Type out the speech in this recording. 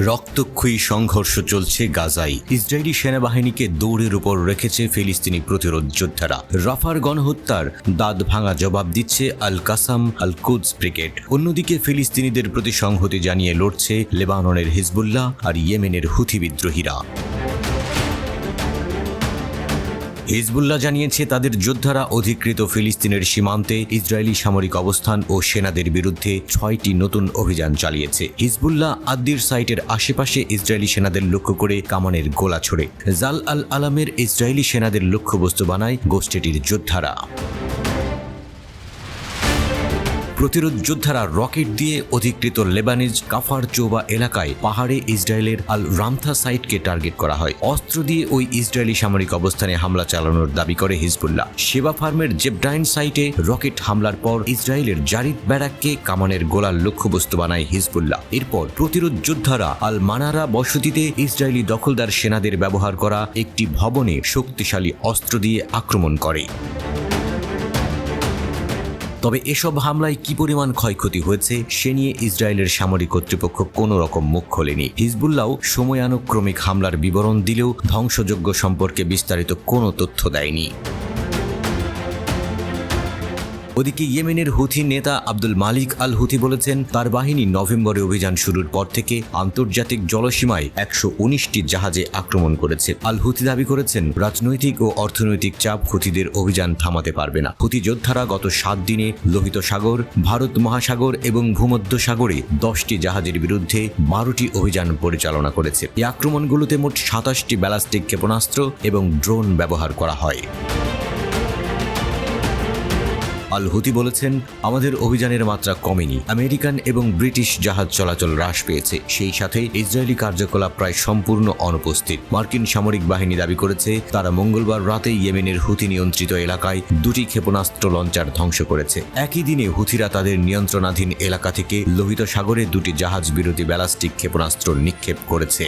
রক্তক্ষয়ী সংঘর্ষ চলছে গাজায়। ইসরায়েলি সেনাবাহিনীকে দৌড়ের উপর রেখেছে ফিলিস্তিনি প্রতিরোধ যোদ্ধারা। রাফার গণহত্যার দাঁত ভাঙা জবাব দিচ্ছে আল কাসাম আল কুদস ব্রিগেড। অন্যদিকে ফিলিস্তিনিদের প্রতি সংহতি জানিয়ে লড়ছে লেবাননের হিজবুল্লাহ আর ইয়েমেনের হুথি বিদ্রোহীরা। হিজবুল্লাহ জানিয়েছে তাদের যোদ্ধারা অধিকৃত ফিলিস্তিনের সীমান্তে ইসরায়েলি সামরিক অবস্থান ও সেনাদের বিরুদ্ধে 6টি নতুন অভিযান চালিয়েছে। হিজবুল্লাহ আদ্দির সাইটের আশেপাশে ইসরায়েলি সেনাদের লক্ষ্য করে কামানের গোলা ছোড়ে। জাল আল আলামের ইসরায়েলি সেনাদের লক্ষ্যবস্তু বানায় গোষ্ঠীটির যোদ্ধারা। প্রতিরোধ যোদ্ধারা রকেট দিয়ে অধিকৃত লেবানিজ কাফার চৌবা এলাকায় পাহাড়ে ইসরায়েলের আল রামথা সাইটকে টার্গেট করা হয়। অস্ত্র দিয়ে ওই ইসরায়েলি সামরিক অবস্থানে হামলা চালানোর দাবি করে হিজবুল্লাহ। সেবা ফার্মের জেবডাইন সাইটে রকেট হামলার পর ইসরায়েলের জারিদ ব্যারাককে কামানের গোলার লক্ষ্যবস্তু বানায় হিজবুল্লাহ। এরপর প্রতিরোধ যোদ্ধারা আল মানারা বসতিতে ইসরায়েলি দখলদার সেনাদের ব্যবহার করা একটি ভবনে শক্তিশালী অস্ত্র দিয়ে আক্রমণ করে। তবে এসব হামলায় কি পরিমাণ ক্ষয়ক্ষতি হয়েছে সে নিয়ে ইসরায়েলের সামরিক কর্তৃপক্ষ কোনো রকম মুখ খোলেনি। হিজবুল্লাহও সময়ানুক্রমিক হামলার বিবরণ দিলেও ধ্বংসযজ্ঞ সম্পর্কে বিস্তারিত কোনো তথ্য দেয়নি। ওদিকে ইয়েমেনের হুথি নেতা আব্দুল মালিক আল হুথি বলেছেন তার বাহিনী নভেম্বরে অভিযান শুরুর পর থেকে আন্তর্জাতিক জলসীমায় 119টি জাহাজে আক্রমণ করেছে। আল হুথি দাবি করেছেন রাজনৈতিক ও অর্থনৈতিক চাপ হুথিদের অভিযান থামাতে পারবে না। হুথি যোদ্ধারা গত 7 দিনে লোহিত সাগর, ভারত মহাসাগর এবং ভূমধ্য সাগরে 10টি জাহাজের বিরুদ্ধে 12টি অভিযান পরিচালনা করেছে। এই আক্রমণগুলোতে মোট 27টি ব্যালিস্টিক ক্ষেপণাস্ত্র এবং ড্রোন ব্যবহার করা হয়। আল হুথি বলেছেন আমাদের অভিযানের মাত্রা কমেনি। আমেরিকান এবং ব্রিটিশ জাহাজ চলাচল হ্রাস পেয়েছে, সেই সাথে ইসরায়েলি কার্যকলাপ প্রায় সম্পূর্ণ অনুপস্থিত। মার্কিন সামরিক বাহিনী দাবি করেছে তারা মঙ্গলবার রাতে ইয়েমেনের হুথি নিয়ন্ত্রিত এলাকায় 2টি ক্ষেপণাস্ত্র লঞ্চার ধ্বংস করেছে। একই দিনে হুথিরা তাদের নিয়ন্ত্রণাধীন এলাকা থেকে লোহিত সাগরে 2টি জাহাজ বিরোধী ব্যালিস্টিক ক্ষেপণাস্ত্র নিক্ষেপ করেছে।